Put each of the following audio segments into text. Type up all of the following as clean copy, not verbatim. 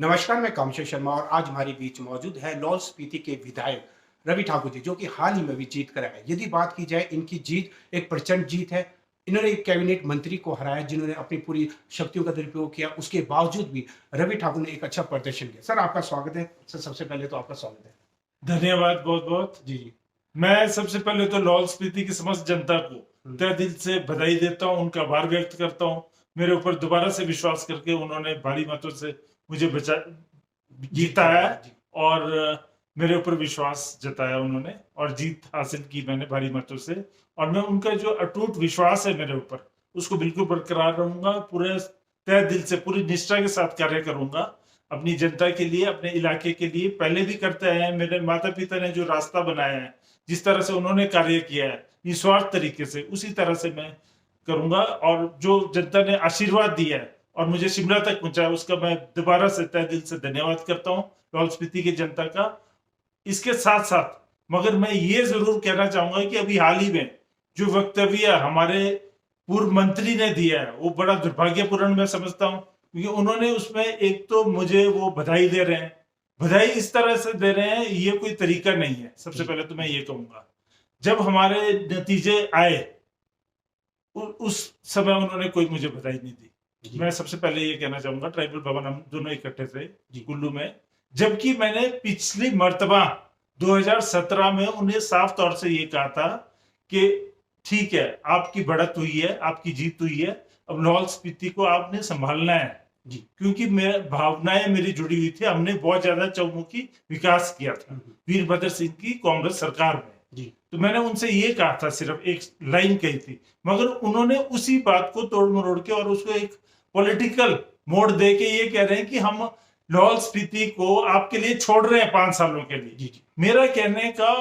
नमस्कार, मैं कामशेर शर्मा और आज हमारे बीच मौजूद है लाहौल स्पीति के विधायक रवि ठाकुर जी, जो कि हाल ही में भी जीत कर आए। यदि बात की जाए, इनकी जीत एक प्रचंड जीत है। इन्होंने एक कैबिनेट मंत्री को हराया जिन्होंने अपनी पूरी शक्तियों का दुरुपयोग किया। उसके बावजूद भी रवि ठाकुर ने एक अच्छा प्रदर्शन किया। सर, आपका स्वागत है। सर, सबसे पहले तो आपका स्वागत है। धन्यवाद बहुत बहुत। जी, जी। मैं सबसे पहले तो लाहौल स्पीति की समस्त जनता को तहे दिल से बधाई देता हूं, उनका आभार व्यक्त करता हूं। मेरे ऊपर दोबारा से विश्वास करके उन्होंने भारी मतों से मुझे जीता है जी। और मेरे ऊपर विश्वास जताया उन्होंने और जीत हासिल की मैंने भारी मतों से। और मैं उनका जो अटूट विश्वास है मेरे ऊपर, उसको बिल्कुल बरकरार रहूंगा। पूरे तहे दिल से पूरी निष्ठा के साथ कार्य करूंगा अपनी जनता के लिए, अपने इलाके के लिए। पहले भी करते आए हैं। मेरे माता पिता ने जो रास्ता बनाया है, जिस तरह से उन्होंने कार्य किया है निस्वार्थ तरीके से, उसी तरह से मैं करूंगा। और जो जनता ने आशीर्वाद दिया है और मुझे शिमला तक पहुंचाया, उसका मैं दोबारा से तहे दिल से धन्यवाद करता हूँ लाहौल स्पीति की जनता का। इसके साथ साथ मगर मैं ये जरूर कहना चाहूंगा कि अभी हाल ही में जो वक्तव्य हमारे पूर्व मंत्री ने दिया है, वो बड़ा दुर्भाग्यपूर्ण मैं समझता हूँ। क्योंकि उन्होंने उसमें एक तो मुझे वो बधाई दे रहे हैं, बधाई इस तरह से दे रहे हैं, ये कोई तरीका नहीं है। सबसे पहले तो मैं ये कहूंगा, जब हमारे नतीजे आए उस समय उन्होंने कोई मुझे बधाई नहीं दी। मैं सबसे पहले ये कहना चाहूंगा, ट्राइबल भवन हम दोनों इकट्ठे थे कुल्लू में, जबकि मैंने पिछली मर्तबा 2017 में उन्हें साफ तौर से ये कहा था कि ठीक है, आपकी बढ़त हुई है, आपकी जीत हुई है, अब लाहौल स्पीति को आपने संभालना है। क्योंकि मेरे भावनाएं मेरी जुड़ी हुई थी। हमने बहुत ज्यादा चौमुखी विकास किया था वीरभद्र सिंह की कांग्रेस सरकार में। तो मैंने उनसे ये कहा था, सिर्फ एक लाइन कही थी, मगर उन्होंने उसी बात को तोड़ मरोड़ के और उसको एक पॉलिटिकल मोड़ दे के ये कह रहे हैं कि हम लाहौल स्पीति को आपके लिए छोड़ रहे हैं 5 सालों के लिए। मेरा कहने का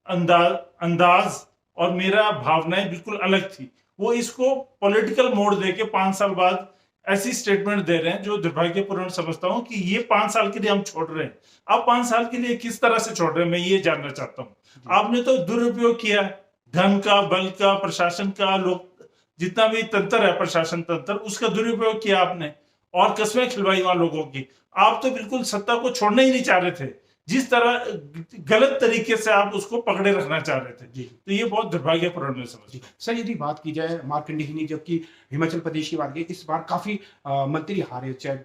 अंदाज और मेरा भावनाएं बिल्कुल अलग थी। वो इसको पॉलिटिकल मोड़ दे के 5 साल बाद ऐसी स्टेटमेंट दे रहे हैं जो दुर्भाग्यपूर्ण समझता हूं कि ये 5 साल के लिए हम छोड़ रहे हैं। आप 5 साल के लिए किस तरह से छोड़ रहे हैं, मैं ये जानना चाहता हूं। आपने तो दुरुपयोग किया धन का, बल का, प्रशासन का, लोग जितना भी तंत्र है, प्रशासन तंत्र, उसका दुरुपयोग किया आपने और कस्में खिलवाई वहां लोगों की। आप तो बिल्कुल सत्ता को छोड़ना ही नहीं चाह रहे थे। जिस तरह गलत तरीके से आप उसको पकड़े रखना चाह रहे थे, तो ये बहुत दुर्भाग्यपूर्ण है समझ। सर, यदि बात की जाए मार्कंडेय, जबकि हिमाचल प्रदेश की बात की, इस बार काफी मंत्री हारे। चाहे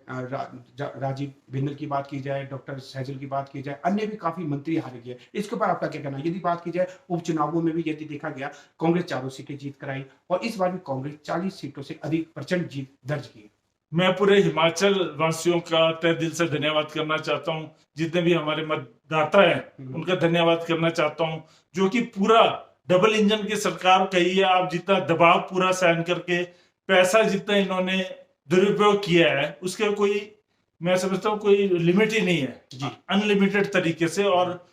राजीव बिंदल की बात की जाए, डॉक्टर सैजल की बात की जाए, अन्य भी काफी मंत्री हारे गए। इसके ऊपर आपका क्या कहना है? यदि बात की जाए उपचुनावों में भी यदि देखा गया, कांग्रेस 4 सीटें जीत कर आई और इस बार भी कांग्रेस 40 सीटों से अधिक प्रचंड जीत दर्ज की। मैं पूरे हिमाचल वासियों का तहे दिल से धन्यवाद करना चाहता हूं। जितने भी हमारे मतदाता हैं उनका धन्यवाद करना चाहता हूं, जो कि पूरा डबल इंजन की सरकार कही है। आप जितना दबाव पूरा सहन करके, पैसा जितना इन्होंने दुरुपयोग किया है, उसके कोई, मैं समझता हूँ कोई लिमिट ही नहीं है। अनलिमिटेड तरीके से और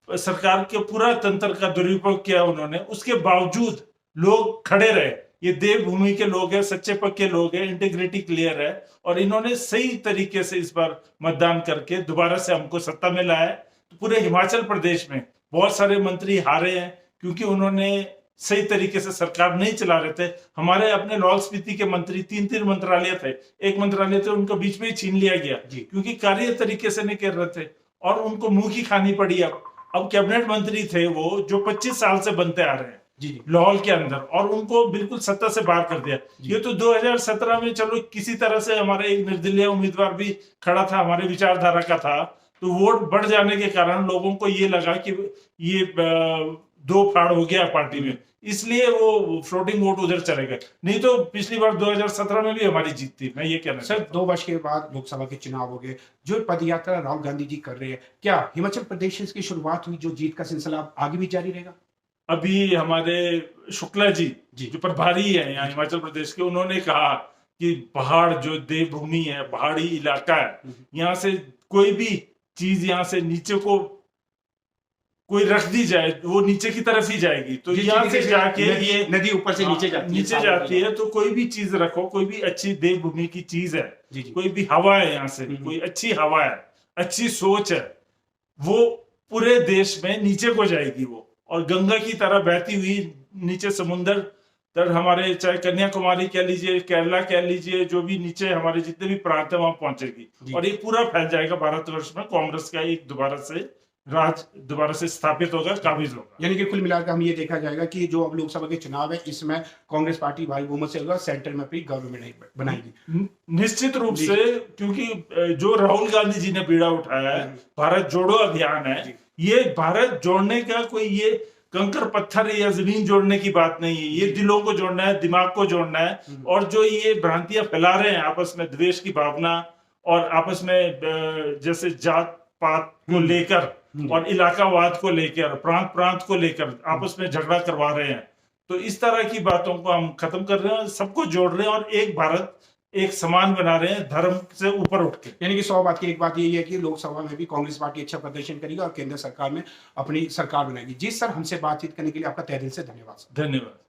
सरकार के पूरा तंत्र का दुरुपयोग किया उन्होंने। उसके बावजूद लोग खड़े रहे। ये देवभूमि के लोग हैं, सच्चे पक्के लोग हैं, इंटीग्रिटी क्लियर है और इन्होंने सही तरीके से इस बार मतदान करके दोबारा से हमको सत्ता में लाया है। तो पूरे हिमाचल प्रदेश में बहुत सारे मंत्री हारे हैं क्योंकि उन्होंने सही तरीके से सरकार नहीं चला रहे थे। हमारे अपने लाहौल स्पीति के मंत्री 3 मंत्रालय थे, एक मंत्रालय थे उनको बीच में ही छीन लिया गया क्योंकि कार्य तरीके से नहीं कर रहे थे और उनको मुंह की खानी पड़ी। अब कैबिनेट मंत्री थे वो जो 25 साल से बनते आ रहे हैं लाहौल के अंदर, और उनको बिल्कुल सत्ता से बाहर कर दिया। ये तो 2017 में चलो किसी तरह से हमारे एक निर्दलीय उम्मीदवार भी खड़ा था, हमारे विचारधारा का था, तो वोट बढ़ जाने के कारण लोगों को ये लगा कि ये 2 फाड़ हो गया पार्टी में, इसलिए वो फ्लोटिंग वोट उधर चले गए। नहीं तो पिछली बार 2017 में भी हमारी जीत थी। मैं ये कहना सर, 2 वर्ष के बाद लोकसभा के चुनाव हो गए। जो पदयात्रा राहुल गांधी जी कर रहे हैं, क्या हिमाचल प्रदेश से इसकी शुरुआत हुई? जो जीत का सिलसिला आगे भी जारी रहेगा? अभी हमारे शुक्ला जी जो प्रभारी है यहाँ हिमाचल प्रदेश के, उन्होंने कहा कि पहाड़ जो देवभूमि है, पहाड़ी इलाका है, यहाँ से कोई भी चीज यहाँ से नीचे को कोई रख दी जाए वो नीचे की तरफ ही जाएगी। तो यहाँ से जाके ये नदी ऊपर से नीचे जाती है, तो कोई भी चीज रखो, कोई भी अच्छी देवभूमि की चीज है, कोई भी हवा है, यहाँ से कोई अच्छी हवा है, अच्छी सोच है, वो पूरे देश में नीचे को जाएगी वो, और गंगा की तरह बहती हुई नीचे समुंदर दैट हमारे चाहे कन्याकुमारी कह लीजिए, केरला कह लीजिए, जो भी नीचे हमारे जितने भी प्रांत है वहां पहुंचेगी जी। और ये पूरा फैल जाएगा भारतवर्ष में। कांग्रेस का एक दोबारा से स्थापित होगा, काबिज होगा। यानी कि कुल मिलाकर हम ये देखा जाएगा कि जो अब लोकसभा के चुनाव है इसमें कांग्रेस पार्टी भारी बहुमत से होगा, सेंटर में अपनी गवर्नमेंट बनाएगी। निश्चित रूप से, क्योंकि जो राहुल गांधी जी ने बीड़ा उठाया है, भारत जोड़ो अभियान है, ये भारत जोड़ने का कोई ये कंकर पत्थर या जमीन जोड़ने की बात नहीं है, ये दिलों को जोड़ना है, दिमाग को जोड़ना है। और जो ये भ्रांतियां फैला रहे हैं आपस में, द्वेष की भावना और आपस में जैसे जात पात को लेकर और इलाकावाद को लेकर, प्रांत प्रांत को लेकर आपस में झगड़ा करवा रहे हैं, तो इस तरह की बातों को हम खत्म कर रहे हैं, सबको जोड़ रहे हैं और एक भारत एक समान बना रहे हैं, धर्म से ऊपर उठ के। यानी कि 100 बात की एक बात यही है कि लोकसभा में भी कांग्रेस पार्टी अच्छा प्रदर्शन करेगी और केंद्र सरकार में अपनी सरकार बनाएगी। जी सर, हमसे बातचीत करने के लिए आपका तहे दिल से धन्यवाद सर। धन्यवाद।